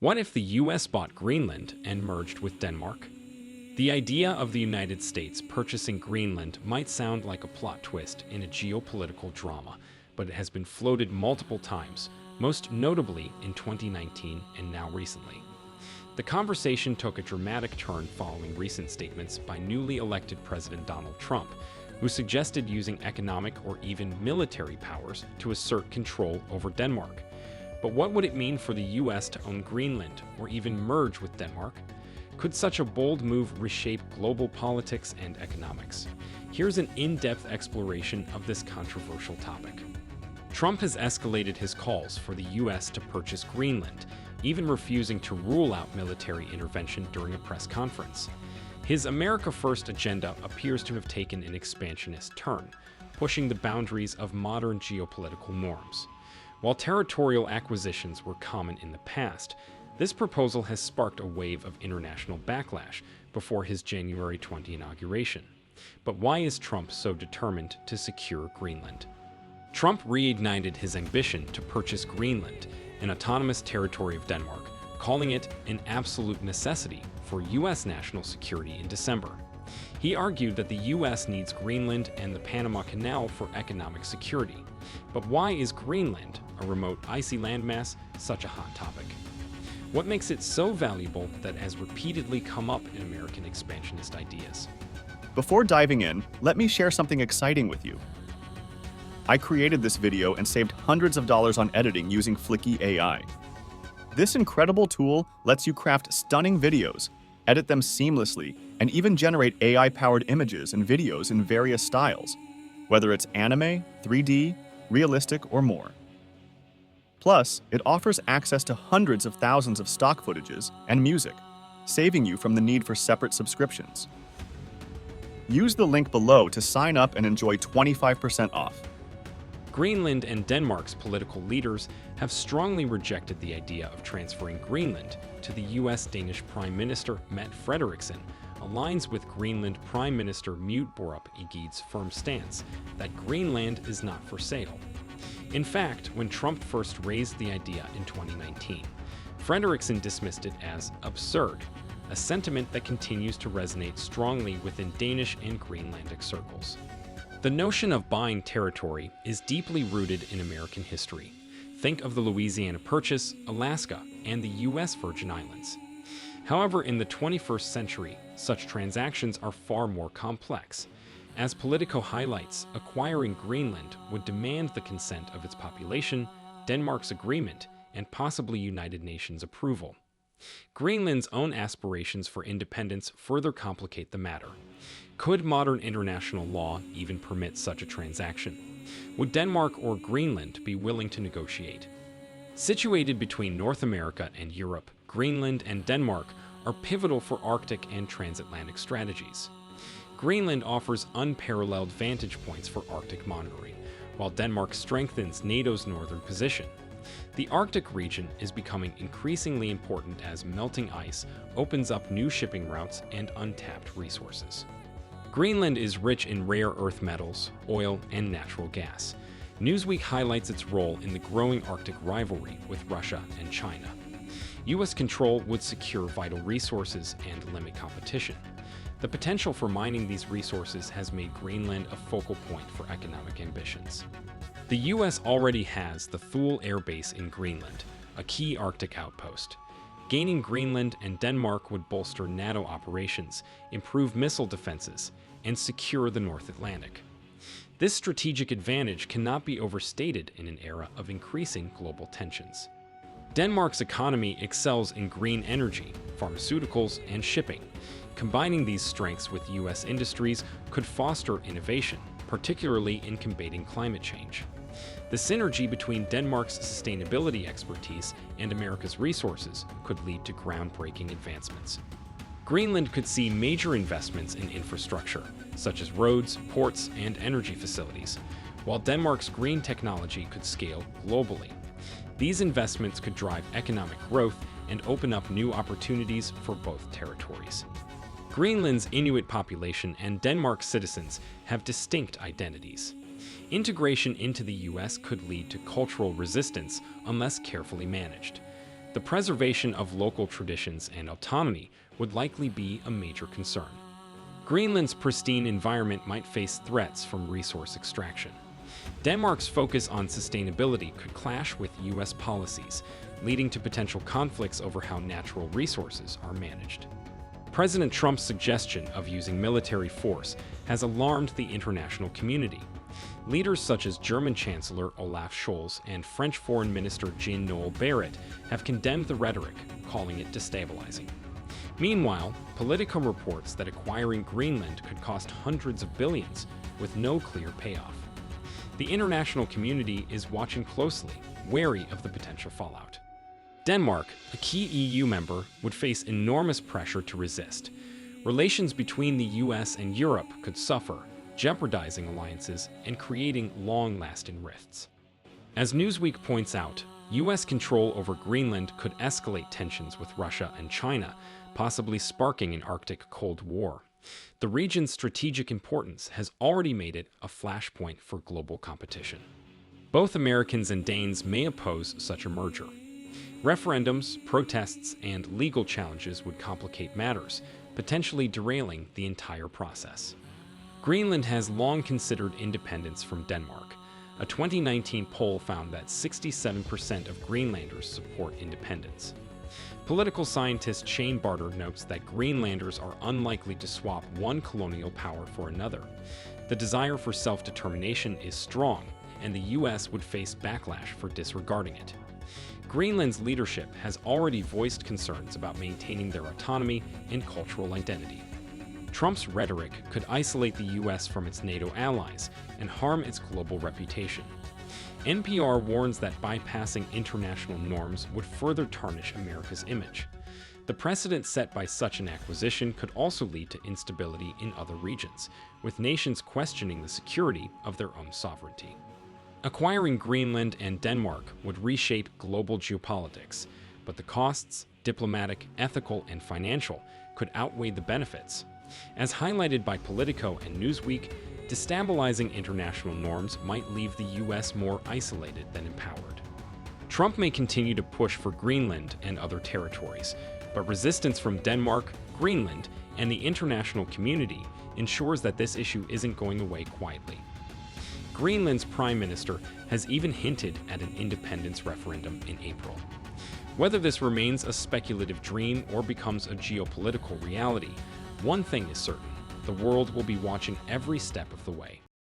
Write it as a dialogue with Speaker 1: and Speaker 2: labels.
Speaker 1: What if the US bought Greenland and merged with Denmark? The idea of the United States purchasing Greenland might sound like a plot twist in a geopolitical drama, but it has been floated multiple times, most notably in 2019 and now recently. The conversation took a dramatic turn following recent statements by newly elected President Donald Trump, who suggested using economic or even military powers to assert control over Denmark. But what would it mean for the US to own Greenland or even merge with Denmark? Could such a bold move reshape global politics and economics? Here's an in-depth exploration of this controversial topic. Trump has escalated his calls for the US to purchase Greenland, even refusing to rule out military intervention during a press conference. His America First agenda appears to have taken an expansionist turn, pushing the boundaries of modern geopolitical norms. While territorial acquisitions were common in the past, this proposal has sparked a wave of international backlash before his January 20 inauguration. But why is Trump so determined to secure Greenland? Trump reignited his ambition to purchase Greenland, an autonomous territory of Denmark, calling it an absolute necessity for U.S. national security in December. He argued that the U.S. needs Greenland and the Panama Canal for economic security. But why is Greenland, a remote icy landmass, such a hot topic? What makes it so valuable that has repeatedly come up in American expansionist ideas?
Speaker 2: Before diving in, let me share something exciting with you. I created this video and saved hundreds of dollars on editing using Flicky AI. This incredible tool lets you craft stunning videos, edit them seamlessly, and even generate AI-powered images and videos in various styles, whether it's anime, 3D, realistic, or more. Plus, it offers access to hundreds of thousands of stock footages and music, saving you from the need for separate subscriptions. Use the link below to sign up and enjoy 25% off.
Speaker 1: Greenland and Denmark's political leaders have strongly rejected the idea of transferring Greenland to the US-Danish Prime Minister Mette Frederiksen, aligns with Greenland Prime Minister Mute Borup Egid's firm stance that Greenland is not for sale. In fact, when Trump first raised the idea in 2019, Frederiksen dismissed it as absurd, a sentiment that continues to resonate strongly within Danish and Greenlandic circles. The notion of buying territory is deeply rooted in American history. Think of the Louisiana Purchase, Alaska, and the U.S. Virgin Islands. However, in the 21st century, such transactions are far more complex. As Politico highlights, acquiring Greenland would demand the consent of its population, Denmark's agreement, and possibly United Nations approval. Greenland's own aspirations for independence further complicate the matter. Could modern international law even permit such a transaction? Would Denmark or Greenland be willing to negotiate? Situated between North America and Europe, Greenland and Denmark are pivotal for Arctic and transatlantic strategies. Greenland offers unparalleled vantage points for Arctic monitoring, while Denmark strengthens NATO's northern position. The Arctic region is becoming increasingly important as melting ice opens up new shipping routes and untapped resources. Greenland is rich in rare earth metals, oil, and natural gas. Newsweek highlights its role in the growing Arctic rivalry with Russia and China. U.S. control would secure vital resources and limit competition. The potential for mining these resources has made Greenland a focal point for economic ambitions. The U.S. already has the Thule Air Base in Greenland, a key Arctic outpost. Gaining Greenland and Denmark would bolster NATO operations, improve missile defenses, and secure the North Atlantic. This strategic advantage cannot be overstated in an era of increasing global tensions. Denmark's economy excels in green energy, pharmaceuticals, and shipping. Combining these strengths with U.S. industries could foster innovation, particularly in combating climate change. The synergy between Denmark's sustainability expertise and America's resources could lead to groundbreaking advancements. Greenland could see major investments in infrastructure, such as roads, ports, and energy facilities, while Denmark's green technology could scale globally. These investments could drive economic growth and open up new opportunities for both territories. Greenland's Inuit population and Denmark's citizens have distinct identities. Integration into the U.S. could lead to cultural resistance unless carefully managed. The preservation of local traditions and autonomy would likely be a major concern. Greenland's pristine environment might face threats from resource extraction. Denmark's focus on sustainability could clash with U.S. policies, leading to potential conflicts over how natural resources are managed. President Trump's suggestion of using military force has alarmed the international community. Leaders such as German Chancellor Olaf Scholz and French Foreign Minister Jean-Noël Barrot have condemned the rhetoric, calling it destabilizing. Meanwhile, Politico reports that acquiring Greenland could cost hundreds of billions, with no clear payoff. The international community is watching closely, wary of the potential fallout. Denmark, a key EU member, would face enormous pressure to resist. Relations between the US and Europe could suffer, jeopardizing alliances and creating long-lasting rifts. As Newsweek points out, US control over Greenland could escalate tensions with Russia and China, possibly sparking an Arctic Cold War. The region's strategic importance has already made it a flashpoint for global competition. Both Americans and Danes may oppose such a merger. Referendums, protests, and legal challenges would complicate matters, potentially derailing the entire process. Greenland has long considered independence from Denmark. A 2019 poll found that 67% of Greenlanders support independence. Political scientist Shane Barter notes that Greenlanders are unlikely to swap one colonial power for another. The desire for self-determination is strong, and the US would face backlash for disregarding it. Greenland's leadership has already voiced concerns about maintaining their autonomy and cultural identity. Trump's rhetoric could isolate the US from its NATO allies and harm its global reputation. NPR warns that bypassing international norms would further tarnish America's image. The precedent set by such an acquisition could also lead to instability in other regions, with nations questioning the security of their own sovereignty. Acquiring Greenland and Denmark would reshape global geopolitics, but the costs, diplomatic, ethical, and financial, could outweigh the benefits. As highlighted by Politico and Newsweek, destabilizing international norms might leave the US more isolated than empowered. Trump may continue to push for Greenland and other territories, but resistance from Denmark, Greenland, and the international community ensures that this issue isn't going away quietly. Greenland's prime minister has even hinted at an independence referendum in April. Whether this remains a speculative dream or becomes a geopolitical reality, one thing is certain: the world will be watching every step of the way.